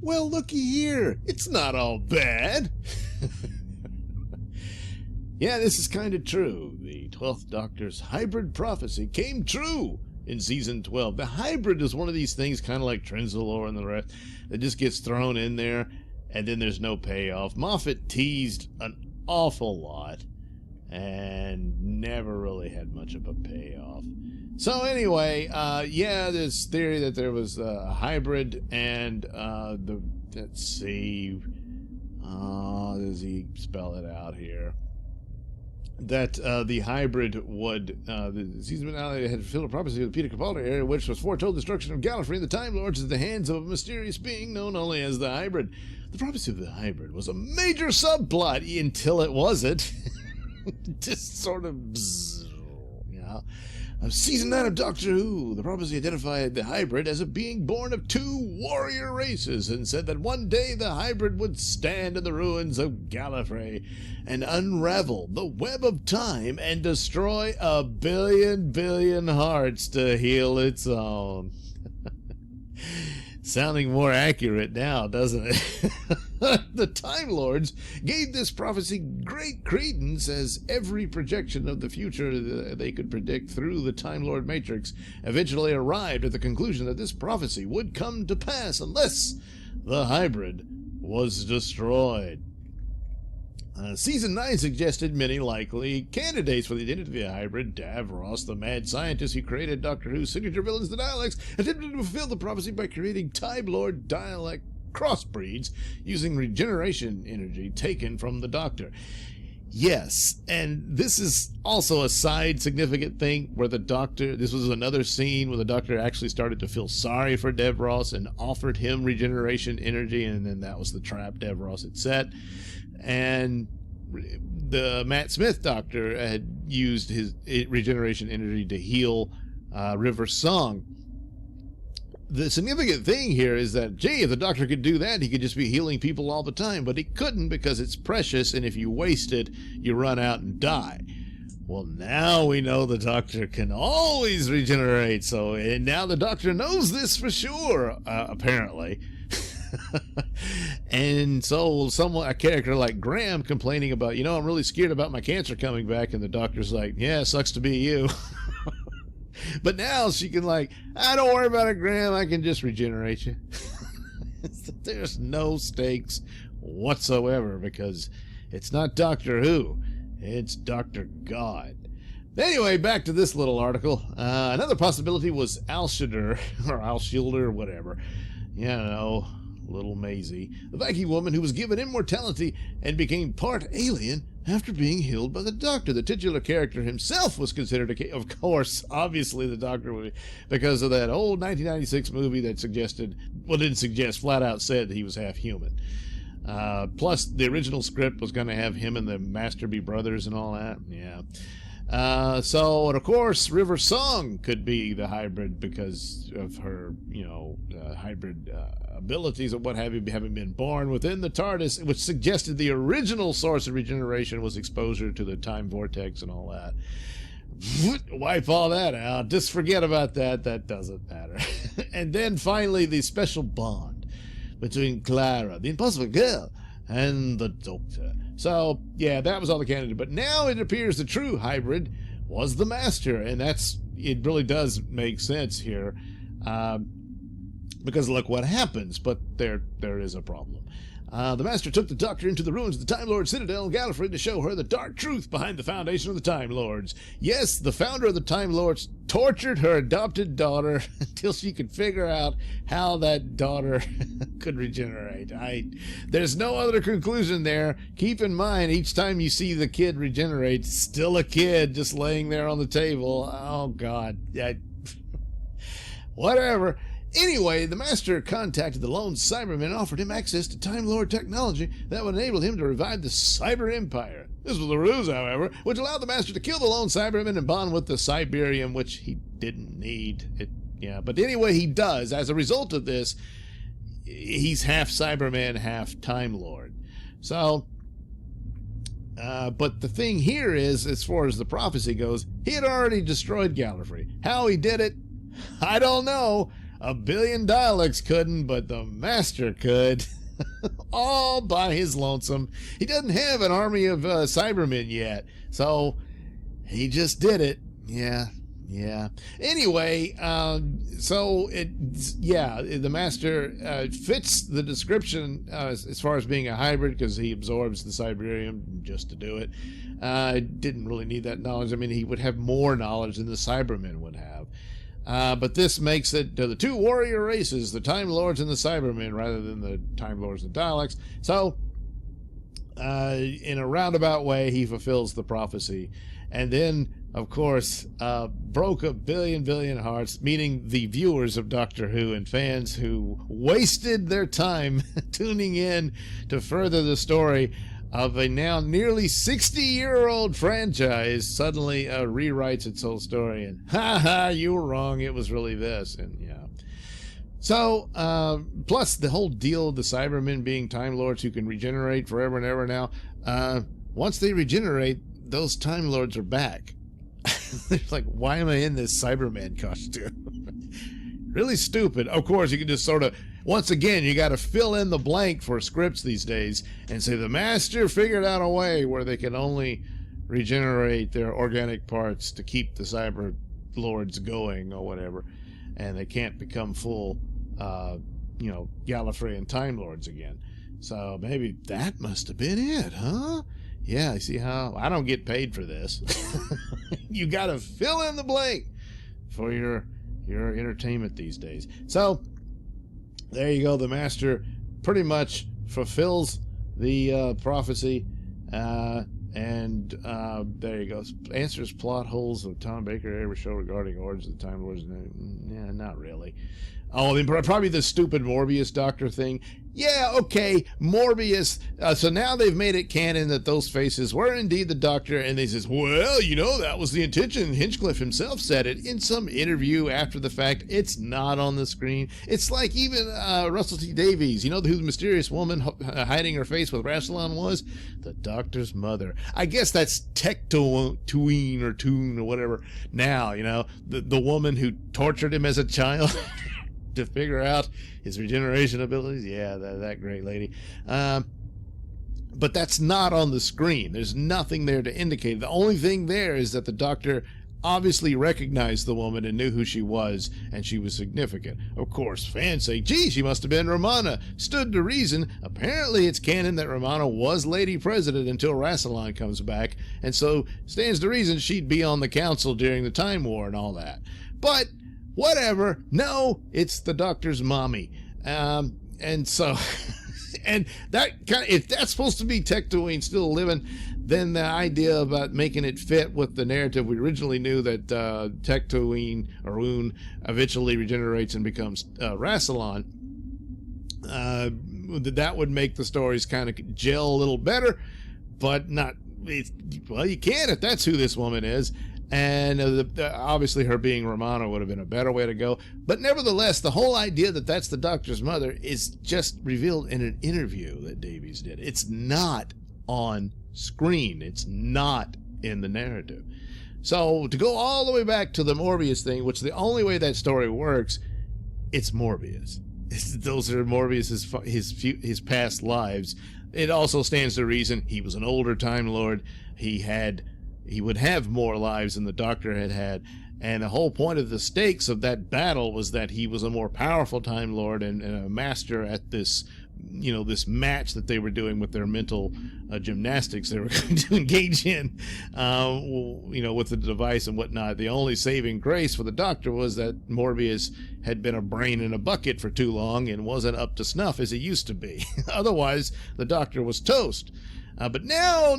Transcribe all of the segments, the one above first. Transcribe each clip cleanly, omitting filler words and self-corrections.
Well, looky here. It's not all bad. Yeah, this is kind of true. The 12th Doctor's hybrid prophecy came true in season 12. The hybrid is one of these things, kind of like Trenzalore and the rest, that just gets thrown in there, and then there's no payoff. Moffat teased an awful lot and never really had much of a payoff. So anyway, yeah, this theory that there was a hybrid, and let's see, does he spell it out here? That the hybrid would, the season finale had fulfilled a prophecy of the Peter Capaldi area, which was foretold destruction of Gallifrey and the Time Lords at the hands of a mysterious being known only as the hybrid. The prophecy of the hybrid was a major subplot until it wasn't. Just sort of, you know. Of season 9 of Doctor Who, the prophecy identified the hybrid as a being born of two warrior races and said that one day the hybrid would stand in the ruins of Gallifrey and unravel the web of time and destroy a billion hearts to heal its own. Sounding more accurate now, doesn't it? The Time Lords gave this prophecy great credence, as every projection of the future they could predict through the Time Lord Matrix eventually arrived at the conclusion that this prophecy would come to pass unless the hybrid was destroyed. Season 9 suggested many likely candidates for the identity of the hybrid. Davros, the mad scientist who created Doctor Who's signature villains, the Daleks, attempted to fulfill the prophecy by creating Time Lord Dalek crossbreeds using regeneration energy taken from the Doctor. Yes, and this is also a side significant thing where the Doctor, this was another scene where the Doctor actually started to feel sorry for Davros and offered him regeneration energy, and then that was the trap Davros had set. And the Matt Smith Doctor had used his regeneration energy to heal River Song. The significant thing here is that, gee, if the Doctor could do that, he could just be healing people all the time, but he couldn't because it's precious, and if you waste it, you run out and die. Well, now we know the Doctor can always regenerate, and now the Doctor knows this for sure, apparently. And so a character like Graham complaining about, I'm really scared about my cancer coming back, and the Doctor's like, yeah, sucks to be you. But now she can don't worry about it, Graham, I can just regenerate you. There's no stakes whatsoever because it's not Doctor Who, it's Dr. God. Anyway, back to this little article. Another possibility was Alshidr, or Alshilder, whatever. Little Maisie, the Viking woman who was given immortality and became part alien after being healed by the Doctor. The titular character himself was considered of course, obviously the Doctor would be, because of that old 1996 movie that didn't suggest, flat out said that he was half human. Plus, the original script was going to have him and the Master be brothers and all that. Yeah. And of course, River Song could be the hybrid because of her, hybrid abilities or what have you, having been born within the TARDIS, which suggested the original source of regeneration was exposure to the time vortex and all that. Wipe all that out. Just forget about that. That doesn't matter. And then finally, the special bond between Clara, the Impossible Girl, and the Doctor. So, yeah, that was all the candidates. But now it appears the true hybrid was the Master, and it really does make sense here. Because look what happens, but there is a problem. The Master took the Doctor into the ruins of the Time Lord Citadel in Gallifrey to show her the dark truth behind the foundation of the Time Lords. Yes, the founder of the Time Lords tortured her adopted daughter until she could figure out how that daughter could regenerate. There's no other conclusion there. Keep in mind, each time you see the kid regenerate, still a kid just laying there on the table. Oh, God. Whatever. Anyway, the Master contacted the lone Cyberman and offered him access to Time Lord technology that would enable him to revive the Cyber Empire. This was a ruse, however, which allowed the Master to kill the lone Cyberman and bond with the Cyberium, which he didn't need. But anyway, he does. As a result of this, he's half Cyberman, half Time Lord. So, but the thing here is, as far as the prophecy goes, he had already destroyed Gallifrey. How he did it, I don't know. 1 billion Daleks couldn't, but the Master could. All by his lonesome. He doesn't have an army of Cybermen yet, so he just did it. Yeah. Anyway, the Master fits the description as far as being a hybrid, because he absorbs the Cyberium just to do it. Didn't really need that knowledge. I mean, he would have more knowledge than the Cybermen would have. But this makes it the two warrior races, the Time Lords and the Cybermen, rather than the Time Lords and Daleks. So, in a roundabout way, he fulfills the prophecy. And then, of course, broke 1 billion hearts, meaning the viewers of Doctor Who and fans who wasted their time tuning in to further the story of a now nearly 60-year-old franchise suddenly rewrites its whole story, and you were wrong, it was really this. And so plus the whole deal of the Cybermen being Time Lords who can regenerate forever and ever now, once they regenerate, those Time Lords are back. They're like, why am I in this Cyberman costume? Really stupid. Of course, you can just sort of, once again, you got to fill in the blank for scripts these days and say the Master figured out a way where they can only regenerate their organic parts to keep the Cyber Lords going or whatever, and they can't become full, Gallifreyan Time Lords again. So maybe that must have been it, huh? Yeah, I see how I don't get paid for this. You got to fill in the blank for your entertainment these days. So there you go. The Master pretty much fulfills the prophecy, and there you go. Answers plot holes of Tom Baker ever show regarding origins of the Time Lords. Yeah, not really. Oh, I mean, probably the stupid Morbius Doctor thing. Yeah, okay, Morbius. So now they've made it canon that those faces were indeed the Doctor, and they says, well, that was the intention. Hinchcliffe himself said it in some interview after the fact. It's not on the screen. It's like even Russell T Davies, who the mysterious woman hiding her face with Rassilon was? The Doctor's mother. I guess that's Tectoine or Toon or whatever now, the woman who tortured him as a child. To figure out his regeneration abilities. Yeah, that great lady. But that's not on the screen. There's nothing there to indicate. The only thing there is that the Doctor obviously recognized the woman and knew who she was, and she was significant. Of course, fans say, gee, she must have been Romana. Stood to reason. Apparently it's canon that Romana was Lady President until Rassilon comes back, and so stands to reason she'd be on the council during the Time War and all that. But whatever. No, it's the Doctor's mommy. And so, and that kind of, if that's supposed to be Tectoine still living, then the idea about making it fit with the narrative we originally knew that Tectoine or Un eventually regenerates and becomes Rassilon, that would make the stories kind of gel a little better, but not. Well, you can if that's who this woman is. And obviously her being Romana would have been a better way to go. But nevertheless, the whole idea that that's the Doctor's mother is just revealed in an interview that Davies did. It's not on screen. It's not in the narrative. So to go all the way back to the Morbius thing, which the only way that story works, it's Morbius. Those are Morbius's his past lives. It also stands to reason he was an older Time Lord. He would have more lives than the Doctor had, and the whole point of the stakes of that battle was that he was a more powerful Time Lord and a master at this, this match that they were doing with their mental gymnastics they were going to engage in, with the device and whatnot. The only saving grace for the Doctor was that Morbius had been a brain in a bucket for too long and wasn't up to snuff as he used to be. Otherwise, the Doctor was toast. But no,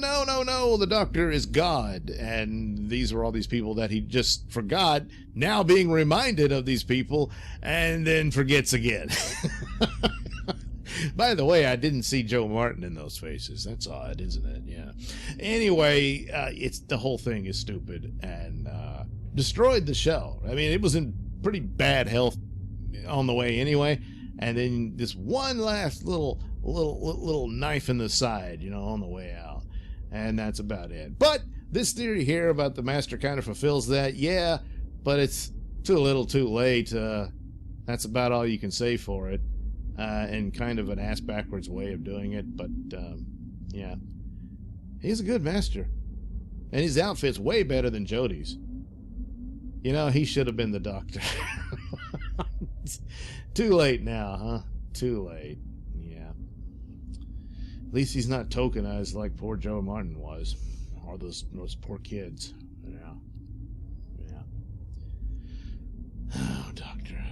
the Doctor is God, and these were all these people that he just forgot, now being reminded of these people, and then forgets again. By the way, I didn't see Joe Martin in those faces. That's odd, isn't it? Yeah. Anyway, the whole thing is stupid, and destroyed the show. I mean, it was in pretty bad health on the way anyway, and then this one last little knife in the side, on the way out, and that's about it. But this theory here about the Master kind of fulfills that, yeah, but it's too little too late. That's about all you can say for it, and kind of an ass-backwards way of doing it, but, yeah. He's a good master. And his outfit's way better than Jody's. You know, he should have been the doctor. Too late now, huh? Too late. Yeah. At least he's not tokenized like poor Joe Martin was. Or those poor kids. Yeah. Yeah. Oh, Doctor Who.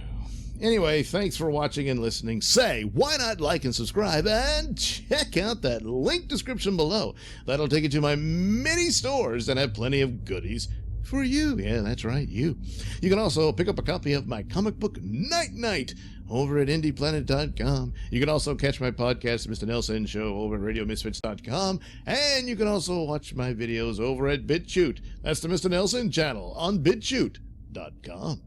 Anyway, thanks for watching and listening. Say, why not like and subscribe and check out that link description below. That'll take you to my many stores and have plenty of goodies for you. Yeah, that's right, you. You can also pick up a copy of my comic book Night Night over at indieplanet.com. You can also catch my podcast, Mr Nailsin Show, over at radiomisfits.com. And you can also watch my videos over at BitChute. That's the Mr Nailsin channel on BitChute.com.